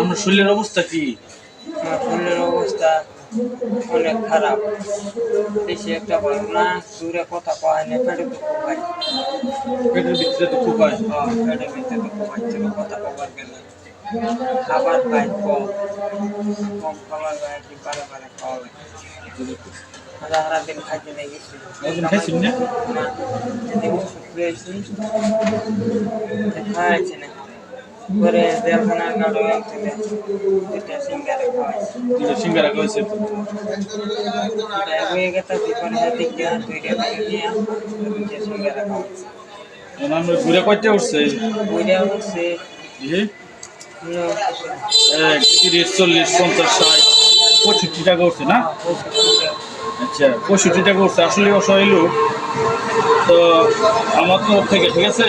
আমার শরীরের অবস্থা কি? আমার শরীরের অবস্থা অনেক খারাপ। বেশি একটা ভালো না, দূরে কথা কয় না, পেটে দুঃখ পাই। পেটের ভিতরে দুঃখ পায়। পেটের ভিতরে দুঃখ পাইছিল, কথা কবার গেলে। খাবার পাই কম, কম খাবার পাই, কি বারে বারে খাওয়া লাগে। সারাদিন খাইতে নেই গেছি। একদিন খাইছেন না? না, এদিন ওষুধ পেয়েছি, খাওয়াইছি না। পরে জেলখানার গাড়ি থেকে দুইটা সিঙ্গারে খাওয়াইছি। সিঙ্গারা খাইছে। হয়ে গেছে পরে দিকে দুইটা করে নিয়ে দুইটা সিঙ্গারা খাওয়াইছি। আমরা ঘুরে কয়টা উঠছে? বুঝা হচ্ছে জি 30, 40, 50, 60, 65 টাকা উঠছে না? আচ্ছা 65 টাকা উঠছে। আসলে অসহায় লোক তো আমার তরফ থেকে, ঠিক আছে?